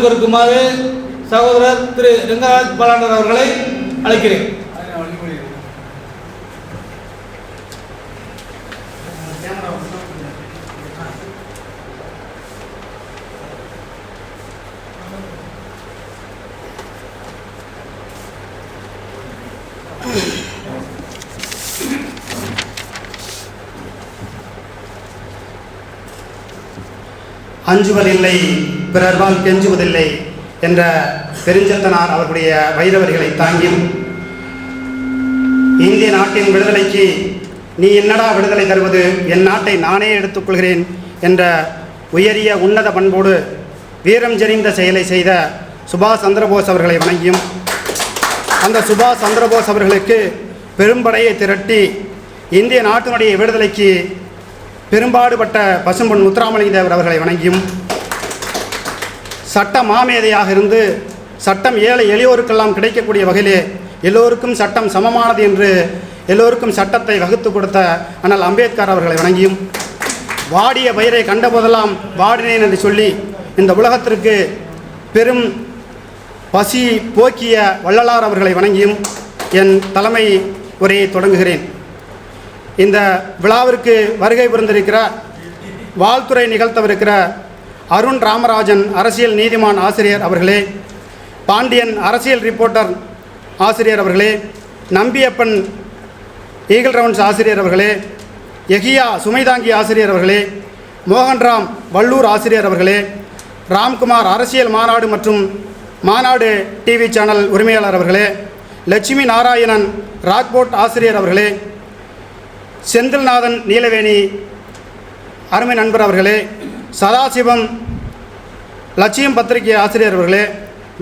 கொடுக்குமாறு சகோதரர் திரு ரெங்கராஜ் பாலாண்டர் அவர்களை அழைக்கிறேன். அஞ்சுவதில்லை பிறர்வால் கெஞ்சுவதில்லை என்ற பெருஞ்சத்தனார் அவர்களுடைய வைரவர்களை தாங்கியும் இந்திய நாட்டின் விடுதலைக்கு நீ என்னடா விடுதலை தருவது, என் நாட்டை நானே எடுத்துக்கொள்கிறேன் என்ற உயரிய உன்னத பண்போடு வீரம் ஜெறிந்த செயலை செய்த சுபாஷ் சந்திரபோஸ் அவர்களை வணங்கியும் அந்த சுபாஷ் சந்திரபோஸ் அவர்களுக்கு பெரும்படையை திரட்டி இந்திய நாட்டினுடைய விடுதலைக்கு பெரும்பாடுபட்ட பசும்பொன் முத்துராமலிங்க தேவர் அவர்களை வணங்கியும் சட்ட மாமேதையாக இருந்து சட்டம் ஏழை எளியோருக்கெல்லாம் கிடைக்கக்கூடிய வகையிலே எல்லோருக்கும் சட்டம் சமமானது என்று எல்லோருக்கும் சட்டத்தை வகுத்து கொடுத்த அண்ணல் அம்பேத்கர் அவர்களை வணங்கியும் வாடிய பயிரை கண்டபோதெல்லாம் வாடினேன் என்று சொல்லி இந்த உலகத்திற்கு பெரும் பசி போக்கிய வள்ளலார் அவர்களை வணங்கியும் என் தலைமை உரையை தொடங்குகிறேன். இந்த விழாவிற்கு வருகை புரிந்திருக்கிற வாழ்த்துறை நிகழ்த்தவிருக்கிற அருண் ராமராஜன் அரசியல் நீதிமான் ஆசிரியர் அவர்களே, பாண்டியன் அரசியல் ரிப்போர்ட்டர் ஆசிரியர் அவர்களே, நம்பியப்பன் ஈகிள் ரவுண்ட்ஸ் ஆசிரியர் அவர்களே, எகியா சுமைதாங்கி ஆசிரியர் அவர்களே, மோகன்ராம் வள்ளூர் ஆசிரியர் அவர்களே, ராம்குமார் அரசியல் மாநாடு மற்றும் மாநாடு டிவி சேனல் உரிமையாளர் அவர்களே, லட்சுமி நாராயணன் ராக்போர்ட் ஆசிரியர் அவர்களே, செந்தில்நாதன் நீலவேணி அருமை நண்பர் அவர்களே, சதாசிவம் லட்சியம் பத்திரிகை ஆசிரியர் அவர்களே,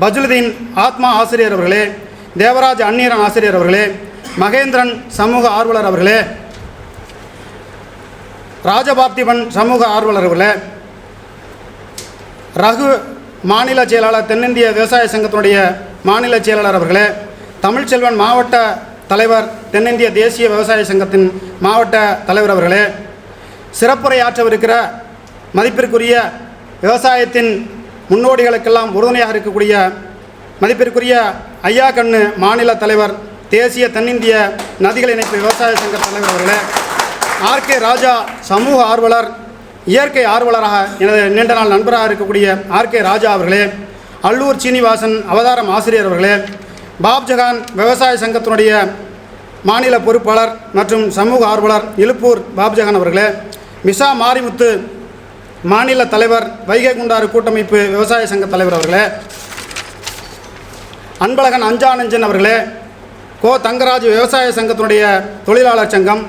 பஜுலுதீன் ஆத்மா ஆசிரியர் அவர்களே, தேவராஜ் அந்நீரன் ஆசிரியர் அவர்களே, மகேந்திரன் சமூக ஆர்வலர் அவர்களே, ராஜபார்த்திபன் சமூக ஆர்வலர் அவர்களே, ரகு மாநில செயலாளர் தென்னிந்திய விவசாய சங்கத்தினுடைய மாநில செயலாளர் அவர்களே, தமிழ்ச்செல்வன் மாவட்ட தலைவர் தென்னிந்திய தேசிய விவசாய சங்கத்தின் மாவட்ட தலைவர் அவர்களே, சிறப்புரையாற்றவிருக்கிற மதிப்பிற்குரிய விவசாயத்தின் முன்னோடிகளுக்கெல்லாம் உறுதுணையாக இருக்கக்கூடிய மதிப்பிற்குரிய ஐயா கண்ணு மாநில தலைவர் தேசிய தென்னிந்திய நதிகள் இணைப்பு விவசாய சங்க தலைவர் அவர்களே, ஆர்கே ராஜா சமூக ஆர்வலர் இயற்கை ஆர்வலராக எனது நீண்ட நாள் நண்பராக இருக்கக்கூடிய ஆர்கே ராஜா அவர்களே, அல்லூர் சீனிவாசன் அவதாரம் ஆசிரியர் அவர்களே, பாப்ஜகான் விவசாய சங்கத்தினுடைய மாநில பொறுப்பாளர் மற்றும் சமூக ஆர்வலர் இலுப்பூர் பாப்ஜகான் அவர்களே, மிசா மாரிமுத்து மாநில தலைவர் வைகை குண்டாறு கூட்டமைப்பு விவசாய சங்க தலைவர் அவர்களே, அன்பழகன் அஞ்சானஞ்சன் அவர்களே, கோ தங்கராஜ் விவசாய சங்கத்தினுடைய தொழிலாளர் சங்கம்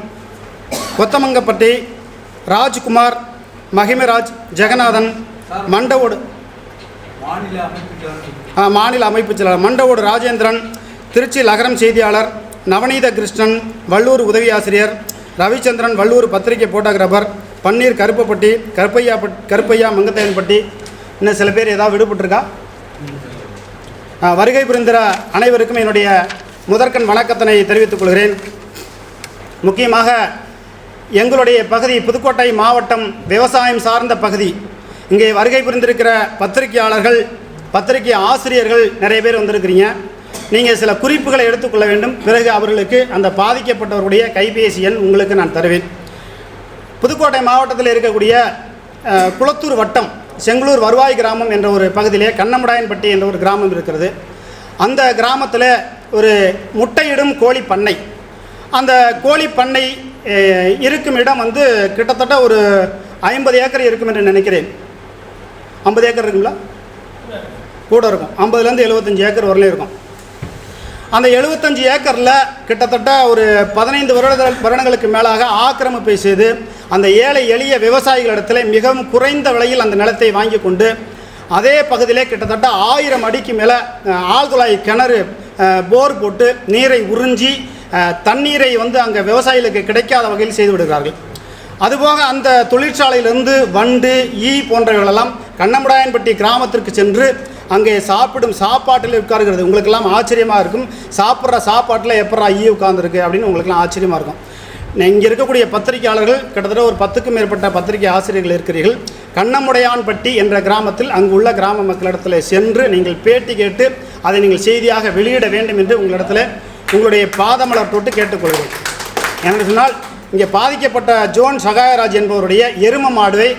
கொத்தமங்கப்பட்டி ராஜ்குமார் மகிமராஜ் ஜெகநாதன் மண்டவோடு மாநில அமைப்பு செயலாளர் மண்டவோடு ராஜேந்திரன் திருச்சி லகரம் செய்தியாளர் நவநீத கிருஷ்ணன் வள்ளூர் உதவி ஆசிரியர் ரவிச்சந்திரன் வள்ளூர் பத்திரிகை போட்டோகிராஃபர் பன்னீர் கருப்பப்பட்டி கருப்பையா மங்கத்தையன்பட்டி இன்னும் சில பேர் ஏதாவது விடுபட்டிருக்கா? வருகை புரிந்திர அனைவருக்கும் என்னுடைய முதற்கண் வணக்கத்தினை தெரிவித்துக் கொள்கிறேன். முக்கியமாக எங்களுடைய பகுதி புதுக்கோட்டை மாவட்டம் விவசாயம் சார்ந்த பகுதி. இங்கே வருகை புரிந்திருக்கிற பத்திரிகையாளர்கள் பத்திரிகை ஆசிரியர்கள் நிறைய பேர் வந்திருக்கிறீங்க. நீங்கள் சில குறிப்புகளை எடுத்துக்கொள்ள வேண்டும். பிறகு அவர்களுக்கு அந்த பாதிக்கப்பட்டவருடைய கைபேசி எண் உங்களுக்கு நான் தருவேன். புதுக்கோட்டை மாவட்டத்தில் இருக்கக்கூடிய குளத்தூர் வட்டம் செங்களூர் வருவாய் கிராமம் என்ற ஒரு பகுதியிலே கண்ணமுடாயன்பட்டி என்ற ஒரு கிராமம் இருக்கிறது. அந்த கிராமத்தில் ஒரு முட்டையிடும் கோழி பண்ணை. அந்த கோழி பண்ணை இருக்கும் இடம் கிட்டத்தட்ட ஒரு 50 ஏக்கர் இருக்கும் என்று நினைக்கிறேன். 50 ஏக்கர் இருக்குங்களா? கூட இருக்கும். 50லேருந்து 75 ஏக்கர் வரலையும் இருக்கும். அந்த 75 ஏக்கரில் கிட்டத்தட்ட ஒரு 15 வருடங்களுக்கு மேலாக ஆக்கிரமிப்பை செய்து அந்த ஏழை எளிய விவசாயிகளிடத்தில் மிகவும் குறைந்த விலையில் அந்த நிலத்தை வாங்கி கொண்டு அதே பகுதியிலே கிட்டத்தட்ட 1000 அடிக்கு மேலே ஆழ்துளை கிணறு போர் போட்டு நீரை உறிஞ்சி தண்ணீரை அங்கே விவசாயிகளுக்கு கிடைக்காத வகையில் செய்து விடுகிறார்கள். அதுபோக அந்த தொழிற்சாலையிலிருந்து வண்டு ஈ போன்றவைகளெல்லாம் கண்ணமுடாயன்பட்டி கிராமத்திற்கு சென்று அங்கே சாப்பிடும் சாப்பாட்டில் உட்காருகிறது. உங்களுக்கெல்லாம் ஆச்சரியமாக இருக்கும். சாப்பிட்ற சாப்பாட்டில் எப்படா ஈ உட்கார்ந்துருக்கு அப்படின்னு உங்களுக்கெல்லாம் ஆச்சரியமாக இருக்கும். இங்கே இருக்கக்கூடிய பத்திரிகையாளர்கள் கிட்டத்தட்ட ஒரு 10க்கும் மேற்பட்ட பத்திரிகை ஆசிரியர்கள் இருக்கிறீர்கள். கண்ணமுடையான்பட்டி என்ற கிராமத்தில் அங்குள்ள கிராம மக்களிடத்தில் சென்று நீங்கள் பேட்டி கேட்டு அதை நீங்கள் செய்தியாக வெளியிட வேண்டும் என்று உங்களுடைய பாதமலர் தொட்டு கேட்டுக்கொள்கிறேன். என்று சொன்னால் இங்கே பாதிக்கப்பட்ட ஜோன் சகாயராஜ் என்பவருடைய எரும மாடுவை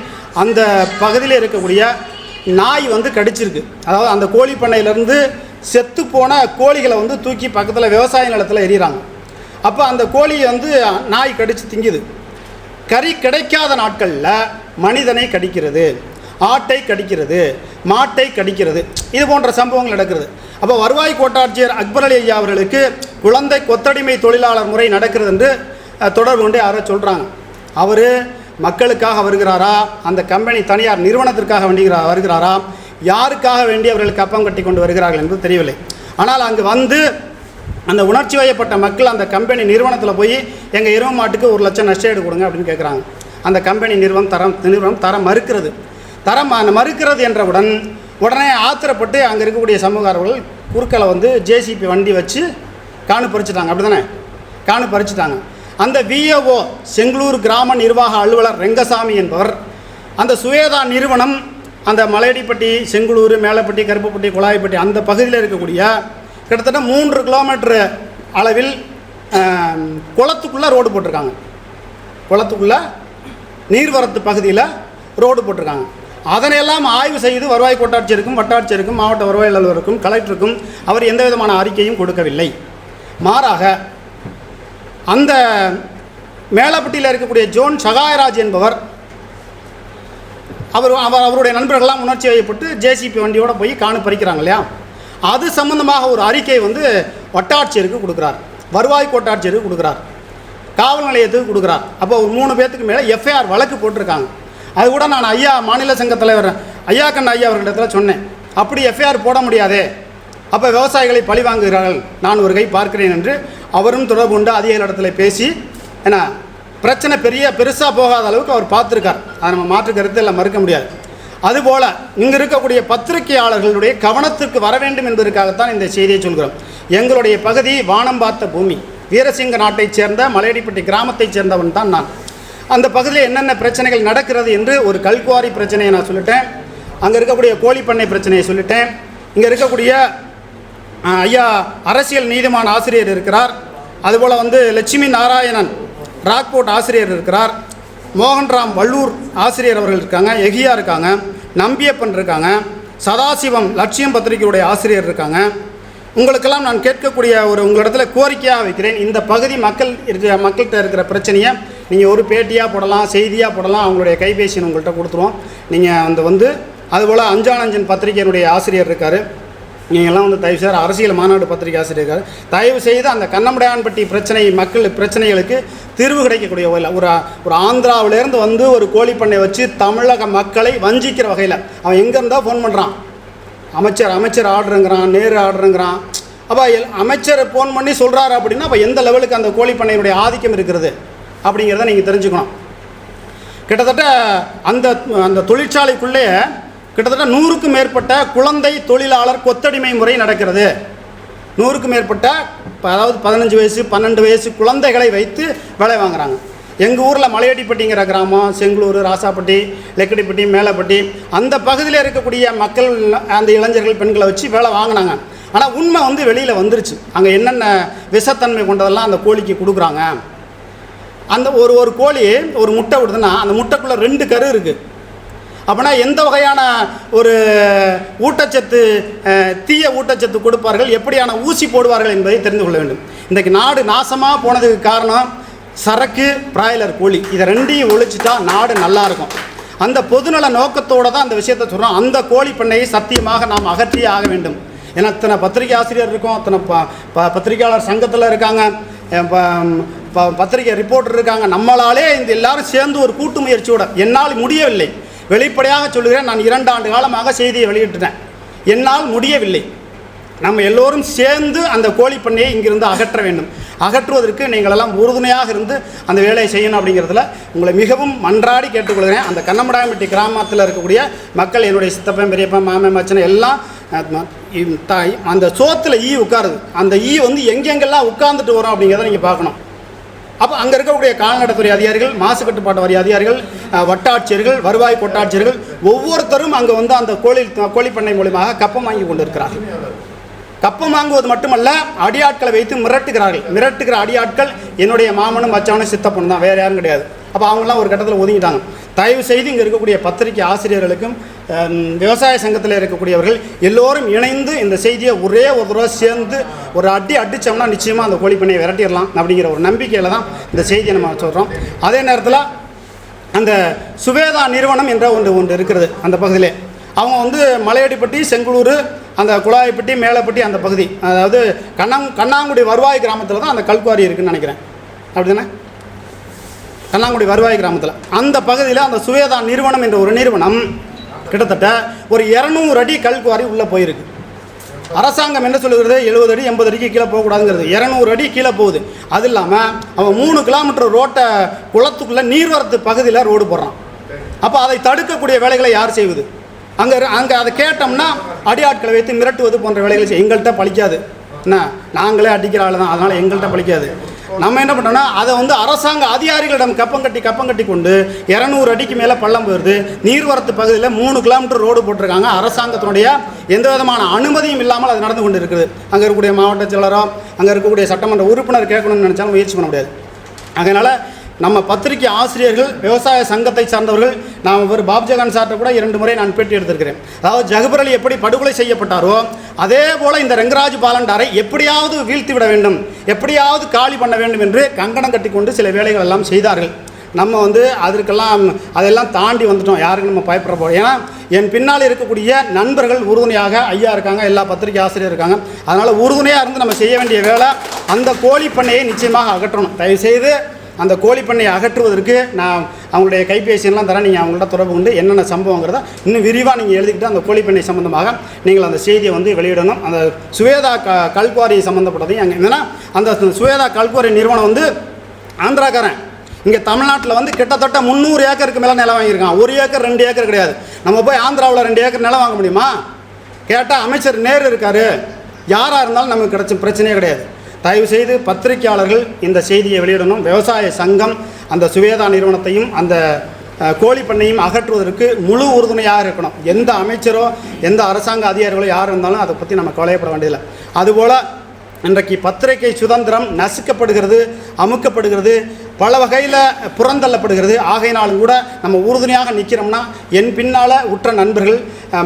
அந்த பகுதியில் இருக்கக்கூடிய நாய் கடிச்சிருக்கு. அதாவது அந்த கோழி பண்ணையிலேருந்து செத்து போன கோழிகளை தூக்கி பக்கத்தில் விவசாய நிலத்தில் எறிகிறாங்க. அப்போ அந்த கோழியை நாய் கடித்து திங்குது. கறி கிடைக்காத நாட்களில் மனிதனை கடிக்கிறது, ஆட்டை கடிக்கிறது, மாட்டை கடிக்கிறது, இது போன்ற சம்பவங்கள் நடக்கிறது. அப்போ வருவாய் கோட்டாட்சியர் அக்பர் அலி ஐயா அவர்களுக்கு குழந்தை கொத்தடிமை தொழிலாளர் முறை நடக்கிறது என்று தொடர்பு கொண்டு யாரோ சொல்கிறாங்க. அவர் மக்களுக்காக வருகிறாரா, அந்த கம்பெனி தனியார் நிறுவனத்திற்காக வருகிறாரா, யாருக்காக வேண்டி அவர்கள் கப்பம் கட்டி கொண்டு வருகிறார்கள் என்பது தெரியவில்லை. ஆனால் அங்கு அந்த உணர்ச்சி வயப்பட்ட மக்கள் அந்த கம்பெனி நிறுவனத்தில் போய் எங்கள் எரும மாட்டுக்கு 1 லட்சம் நஷ்டஈடு கொடுங்க அப்படின்னு கேட்குறாங்க. அந்த கம்பெனி நிறுவனம் தரம் மறுக்கிறது. மறுக்கிறது என்றவுடன் உடனே ஆத்திரப்பட்டு அங்கே இருக்கக்கூடிய சமூகர்கள் குறுக்களை ஜேசிபி வண்டி வச்சு காணு பறிச்சிட்டாங்க. அப்படி தானே காணு பறிச்சிட்டாங்க. அந்த விஏஓ செங்களூர் கிராம நிர்வாக அலுவலர் ரெங்கசாமி என்பவர் அந்த சுவேதா நிறுவனம் அந்த மலையடிப்பட்டி, செங்களூர், மேலப்பட்டி, கருப்புப்பட்டி, குழாய்ப்பட்டி அந்த பகுதியில் இருக்கக்கூடிய கிட்டத்தட்ட 3 கிலோமீட்டர் அளவில் குளத்துக்குள்ளே ரோடு போட்டிருக்காங்க. குளத்துக்குள்ளே நீர்வரத்து பகுதியில் ரோடு போட்டிருக்காங்க. அதனையெல்லாம் ஆய்வு செய்து வருவாய் கோட்டாட்சியருக்கும், வட்டாட்சியருக்கும், மாவட்ட வருவாய் அலுவலருக்கும், கலெக்டருக்கும் அவர் எந்த விதமான அறிக்கையும் கொடுக்கவில்லை. மாறாக அந்த மேலப்பட்டியில் இருக்கக்கூடிய ஜோன் சகாயராஜ் என்பவர் அவருடைய நண்பர்கள்லாம் உணர்ச்சி வயப்பட்டு ஜேசிபி வண்டியோடு போய் காணு பறிக்கிறாங்க இல்லையா, அது சம்பந்தமாக ஒரு அறிக்கை வட்டாட்சியருக்கு கொடுக்குறார், வருவாய் கோட்டாட்சியருக்கு கொடுக்குறார், காவல் நிலையத்துக்கு கொடுக்குறார். அப்போ ஒரு 3 பேர்த்துக்கு மேலே எஃப்ஐஆர் வழக்கு போட்டிருக்காங்க. அது கூட நான் ஐயா மாநில சங்க தலைவர் ஐயா கண்ண ஐயா அவர்களிடத்தில் சொன்னேன், அப்படி எஃப்ஐஆர் போட முடியாதே, அப்போ விவசாயிகளை பழி வாங்குகிறார்கள், நான் ஒரு கை பார்க்கிறேன் என்று அவரும் தொடர்பு கொண்டு அதிகாரிகளிடத்தில் பேசி ஏன்னா பிரச்சனை பெருசாக போகாத அளவுக்கு அவர் பார்த்துருக்கார். அதை நம்ம மாற்று கருத்து எல்லாம் மறுக்க முடியாது. அதுபோல் இங்கே இருக்கக்கூடிய பத்திரிகையாளர்களுடைய கவனத்திற்கு வர வேண்டும் என்பதற்காகத்தான் இந்த செய்தியை சொல்கிறோம். எங்களுடைய பகுதி வானம் பார்த்த பூமி, வீரசிங்க நாட்டைச் சேர்ந்த மலையடிப்பட்டி கிராமத்தைச் சேர்ந்தவன் தான் நான். அந்த பகுதியில் என்னென்ன பிரச்சனைகள் நடக்கிறது என்று ஒரு கல்குவாரி பிரச்சனையை நான் சொல்லிட்டேன், அங்கே இருக்கக்கூடிய கோழிப்பண்ணை பிரச்சனையை சொல்லிட்டேன், இங்கே இருக்கக்கூடிய ஐயா அரசியல் நீதிமன்ற ஆசிரியர் இருக்கிறார், அதுபோல் லட்சுமி நாராயணன் ராக்போர்ட் ஆசிரியர் இருக்கிறார், மோகன்ராம் வள்ளூர் ஆசிரியர் அவர்கள் இருக்காங்க, எகியா இருக்காங்க, நம்பியப்பன் இருக்காங்க, சதாசிவம் லட்சியம் பத்திரிகையுடைய ஆசிரியர் இருக்காங்க. உங்களுக்கெல்லாம் நான் கேட்கக்கூடிய உங்களிடத்தில் கோரிக்கையாக வைக்கிறேன், இந்த பகுதி மக்கள்கிட்ட இருக்கிற பிரச்சனையை நீங்கள் ஒரு பேட்டியாக போடலாம், செய்தியாக போடலாம், அவங்களுடைய கைபேசியை உங்கள்கிட்ட கொடுத்துருவோம். நீங்கள் அதுபோல் அஞ்சானஞ்சன் பத்திரிகையினுடைய ஆசிரியர் இருக்கார், நீங்கள்லாம் தயவுசெய்து அரசியல் மாநாடு பத்திரிகை ஆசிரியர் இருக்கார், தயவு செய்து அந்த கண்ணமுடையான்பட்டி பிரச்சனைகளுக்கு தீர்வு கிடைக்கக்கூடிய வகையில் ஒரு ஆந்திராவிலேருந்து ஒரு கோழிப்பண்ணை வச்சு தமிழக மக்களை வஞ்சிக்கிற வகையில் அவன் எங்கே இருந்தால் ஃபோன் பண்ணுறான், அமைச்சர் ஆர்டருங்கிறான், நேரு ஆர்டருங்கிறான். அப்போ அமைச்சர் ஃபோன் பண்ணி சொல்கிறாரு அப்படின்னா அப்போ எந்த லெவலுக்கு அந்த கோழிப்பண்ணையினுடைய ஆதிக்கம் இருக்கிறது அப்படிங்கிறத நீங்கள் தெரிஞ்சுக்கணும். கிட்டத்தட்ட அந்த தொழிற்சாலைக்குள்ளே கிட்டத்தட்ட 100க்கும் மேற்பட்ட குழந்தை தொழிலாளர் கொத்தடிமை முறை நடக்கிறது. 100க்கும் மேற்பட்ட அதாவது 15 வயசு 12 வயசு குழந்தைகளை வைத்து வேலை வாங்குகிறாங்க. எங்கள் ஊரில் மலையடிப்பட்டிங்கிற கிராமம், செங்களூர், ராசாப்பட்டி, லெக்கடிப்பட்டி, மேலப்பட்டி அந்த பகுதியில் இருக்கக்கூடிய மக்கள் அந்த இளைஞர்கள் பெண்களை வச்சு வேலை வாங்கினாங்க. ஆனால் உண்மை வெளியில் வந்துருச்சு. அங்கே என்னென்ன விஷத்தன்மை கொண்டதெல்லாம் அந்த கோழிக்கு கொடுக்குறாங்க. அந்த ஒரு கோழி ஒரு முட்டை விடுதுன்னா அந்த முட்டைக்குள்ளே 2 கரு இருக்குது. அப்படின்னா எந்த வகையான ஒரு ஊட்டச்சத்து தீய ஊட்டச்சத்து கொடுப்பார்கள், எப்படியான ஊசி போடுவார்கள் என்பதை தெரிந்து கொள்ள வேண்டும். இன்றைக்கு நாடு நாசமாக போனதுக்கு காரணம் சரக்கு, பிராய்லர் கோழி, இதை 2ஐயும் ஒழிச்சிட்டா நாடு நல்லாயிருக்கும். அந்த பொதுநல நோக்கத்தோடு தான் அந்த விஷயத்தை சொல்கிறோம். அந்த கோழி பண்ணையை சத்தியமாக நாம் அகற்றியே ஆக வேண்டும். ஏன்னா அத்தனை பத்திரிகை ஆசிரியர் இருக்கும், அத்தனை பத்திரிகையாளர் சங்கத்தில் இருக்காங்க, பத்திரிகை ரிப்போர்ட்டர் இருக்காங்க. நம்மளாலே இந்த எல்லாரும் சேர்ந்து ஒரு கூட்டு முயற்சியோட என்னால் முடியவில்லை, வெளிப்படையாக சொல்லுகிறேன். நான் 2 ஆண்டு காலமாக செய்தியை வெளியிட்டுட்டேன், என்னால் முடியவில்லை. நம்ம எல்லோரும் சேர்ந்து அந்த கோழிப்பண்ணையை இங்கிருந்து அகற்ற வேண்டும். அகற்றுவதற்கு நீங்களெல்லாம் உறுதுணையாக இருந்து அந்த வேலையை செய்யணும் அப்படிங்கிறதுல உங்களை மிகவும் மன்றாடி கேட்டுக்கொள்கிறேன். அந்த கண்ணமுடையான்பட்டி கிராமத்தில் இருக்கக்கூடிய மக்கள், என்னுடைய சித்தப்பன், பெரியப்பன், மாமன், மச்சனை எல்லாம் அந்த சோத்தில் ஈ உட்காருது. அந்த ஈ எங்கெங்கெல்லாம் உட்கார்ந்துட்டு வரும் அப்படிங்கிறத நீங்கள் பார்க்கணும். அப்போ அங்கே இருக்கக்கூடிய கால்நடைத்துறை அதிகாரிகள், மாசு கட்டுப்பாட்டு வாரிய அதிகாரிகள், வட்டாட்சியர்கள், வருவாய் கோட்டாட்சியர்கள் ஒவ்வொருத்தரும் அங்கே வந்து அந்த கோழிப்பண்ணை மூலமாக கப்பம் வாங்கி கொண்டு இருக்கிறார்கள். கப்பம் வாங்குவது மட்டுமல்ல, அடியாட்களை வைத்து மிரட்டுகிற அடியாட்கள் என்னுடைய மாமனும் மச்சானும் சித்தப்பனும் தான், வேறு யாரும் கிடையாது. அப்போ அவங்களாம் ஒரு கட்டத்தில் ஒதுங்கிட்டாங்க. தயவு செய்து இங்கே இருக்கக்கூடிய பத்திரிகை ஆசிரியர்களுக்கும் விவசாய சங்கத்தில் இருக்கக்கூடியவர்கள் எல்லோரும் இணைந்து இந்த செய்தியை ஒரே ஒரு தடவை சேர்ந்து ஒரு அடித்தோம்னா நிச்சயமாக அந்த கோழிப்பண்ணையை விரட்டிடலாம் அப்படிங்கிற ஒரு நம்பிக்கையில் தான் இந்த செய்தியை நம்ம சொல்கிறோம். அதே நேரத்தில் அந்த சுவேதா நிறுவனம் என்ற ஒன்று இருக்கிறது அந்த பகுதியிலே. அவங்க வந்து மலையடிப்பட்டி, செங்குளூர், அந்த குழாய்ப்பட்டி, மேலப்பட்டி அந்த பகுதி, அதாவது கண்ணாங்குடி வருவாய் கிராமத்தில் தான் அந்த கல்குவாரி இருக்குதுன்னு நினைக்கிறேன். அப்படி தானே? கண்ணாங்குடி வருவாய் கிராமத்தில் அந்த பகுதியில் அந்த சுவேதா நிறுவனம் என்ற ஒரு நிறுவனம் கிட்டத்தட்ட ஒரு 200 அடி கல்குவாரி உள்ளே போயிருக்கு. அரசாங்கம் என்ன சொல்லுகிறது, 70 அடி 80 அடிக்கு கீழே போகக்கூடாதுங்கிறது. 200 அடி கீழே போகுது. அது இல்லாமல் அவன் 3 கிலோமீட்டர் ரோட்டை குளத்துக்குள்ளே நீர்வரத்து பகுதியில் ரோடு போடுறான். அப்போ அதை தடுக்கக்கூடிய வேலைகளை யார் செய்வது? அங்கே அதை கேட்டோம்னா அடியாட்களை வைத்து மிரட்டுவது போன்ற வேலைகளை எங்கள்கிட்ட பழிக்காது. என்ன, நாங்களே அடிக்கிற ஆள் தான், அதனால் எங்கள்கிட்ட பழிக்காது. நம்ம என்ன பண்ணோம்னா அதை வந்து அரசாங்க அதிகாரிகளிடம் கப்பம் கட்டி கொண்டு 200 அடிக்கு மேலே பள்ளம் போயிடுது. நீர்வரத்து பகுதியில் 3 கிலோமீட்டர் ரோடு போட்டிருக்காங்க. அரசாங்கத்தினுடைய எந்த விதமான அனுமதியும் இல்லாமல் அது நடந்து கொண்டு இருக்குது. அங்கே இருக்கக்கூடிய மாவட்ட செயலரோ அங்கே இருக்கக்கூடிய சட்டமன்ற உறுப்பினர் கேட்கணும்னு நினச்சாலும் முயற்சி பண்ண முடியாது. அதனால் நம்ம பத்திரிகை ஆசிரியர்கள், விவசாய சங்கத்தை சார்ந்தவர்கள், நான் ஒரு பாப்ஜகான் சார்ட்ட கூட 2 முறை நான் பேட்டி எடுத்திருக்கிறேன். அதாவது ஜகுபர் அலி எப்படி படுகொலை செய்யப்பட்டாரோ அதே போல் இந்த ரெங்கராஜ் பாலண்டாரை எப்படியாவது வீழ்த்தி விட வேண்டும், எப்படியாவது காலி பண்ண வேண்டும் என்று கங்கணம் கட்டி கொண்டு சில வேலைகள் எல்லாம் செய்தார்கள். நம்ம வந்து அதெல்லாம் தாண்டி வந்துட்டோம். யாருக்கும் நம்ம பயப்பட போகிறோம். ஏன்னா என் பின்னால் இருக்கக்கூடிய நண்பர்கள் உறுதுணையாக ஐயா இருக்காங்க, எல்லா பத்திரிகை ஆசிரியர் இருக்காங்க. அதனால் உறுதுணையாக இருந்து நம்ம செய்ய வேண்டிய வேலை அந்த கோழி பண்ணையை நிச்சயமாக அகற்றணும். தயவுசெய்து அந்த கோழிப்பண்ணையை அகற்றுவதற்கு நான் அவங்களுடைய கைபேசியெல்லாம் தரேன். நீங்கள் அவங்கள்ட்ட தொடர்பு கொண்டு என்னென்ன சம்பவங்கிறத இன்னும் விரிவாக நீங்கள் எழுதிக்கிட்டு அந்த கோழிப்பண்ணை சம்மந்தமாக நீங்கள் அந்த செய்தியை வந்து வெளியிடணும். அந்த சுவேதா கல்குவாரி சம்மந்தப்பட்டதையும் அங்கே என்னென்னா, அந்த சுவேதா கல்குவாரி நிறுவனம் வந்து ஆந்திராக்காரன். இங்கே தமிழ்நாட்டில் வந்து கிட்டத்தட்ட 300 ஏக்கருக்கு மேலே நிலம் வாங்கியிருக்கான். 1 ஏக்கர் 2 ஏக்கர் கிடையாது. நம்ம போய் ஆந்திராவில் 2 ஏக்கர் நிலம் வாங்க முடியுமா? கேட்டால் அமைச்சர் நேரு இருக்கார். யாராக இருந்தாலும் நமக்கு கிடைச்ச பிரச்சனையே கிடையாது. தயவுசெய்து பத்திரிகையாளர்கள் இந்த செய்தியை வெளியிடணும். விவசாய சங்கம் அந்த சுவேதா நிறுவனத்தையும் அந்த கோழிப்பண்ணையும் அகற்றுவதற்கு முழு உறுதுணையாக இருக்கணும். எந்த அமைச்சரோ எந்த அரசாங்க அதிகாரிகளோ யார் இருந்தாலும் அதை பற்றி நம்ம கவலைப்பட வேண்டியதில்லை. அதுபோல் இன்றைக்கு பத்திரிகை சுதந்திரம் நசுக்கப்படுகிறது, அமுக்கப்படுகிறது, பல வகையில் புறந்தள்ளப்படுகிறது. ஆகையினாலும் கூட நம்ம உறுதுணையாக நிற்கிறோம்னா என் பின்னால் உற்ற நண்பர்கள்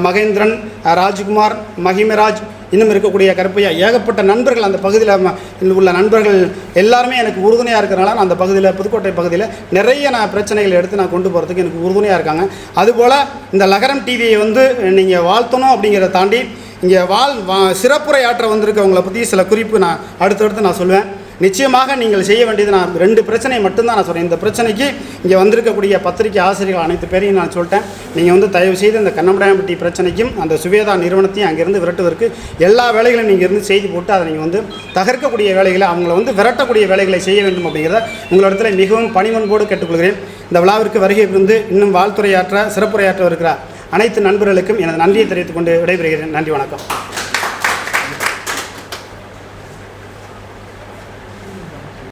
மகேந்திரன், ராஜ்குமார், மகிமராஜ், இன்னும் இருக்கக்கூடிய கருப்பையா, ஏகப்பட்ட நண்பர்கள் அந்த பகுதியில் உள்ள நண்பர்கள் எல்லாருமே எனக்கு உறுதுணையாக இருக்கிறனால நான் அந்த பகுதியில், புதுக்கோட்டை பகுதியில் நிறைய பிரச்சனைகளை எடுத்து நான் கொண்டு போகிறதுக்கு எனக்கு உறுதுணையாக இருக்காங்க. அதுபோல் இந்த லகரம் டிவியை வந்து நீங்கள் வாழ்த்தணும் அப்படிங்கிறத தாண்டி இங்கே சிறப்புரையாற்ற வந்திருக்கவங்களை பற்றி சில குறிப்பு நான் அடுத்தடுத்து நான் சொல்லுவேன். நிச்சயமாக நீங்கள் செய்ய வேண்டியது, நான் 2 பிரச்சனை மட்டும்தான் நான் சொல்கிறேன். இந்த பிரச்சனைக்கு இங்கே வந்திருக்கக்கூடிய பத்திரிகை ஆசிரியர்கள் அனைத்து பேரையும் நான் சொல்லிட்டேன். நீங்கள் வந்து தயவு செய்து இந்த கண்ணமடாயம்பட்டி பிரச்சனைக்கும் அந்த சுவேதா நிறுவனத்தையும் அங்கேருந்து விரட்டுவதற்கு எல்லா வேலைகளையும் நீங்கள் இருந்து செய்து போட்டு அதை நீங்கள் வந்து தகர்க்கக்கூடிய வேலைகளை, அவங்கள வந்து விரட்டக்கூடிய வேலைகளை செய்ய வேண்டும் அப்படிங்கிறத உங்களிடத்தில் மிகவும் பணிவன்போடு கேட்டுக்கொள்கிறேன். இந்த விழாவிற்கு வருகை புரிந்து இன்னும் வாழ்த்துறையாற்ற, சிறப்புரையாற்ற இருக்கிற அனைத்து நண்பர்களுக்கும் எனது நன்றியை தெரிவித்துக் கொண்டு விடைபெறுகிறேன். நன்றி, வணக்கம்.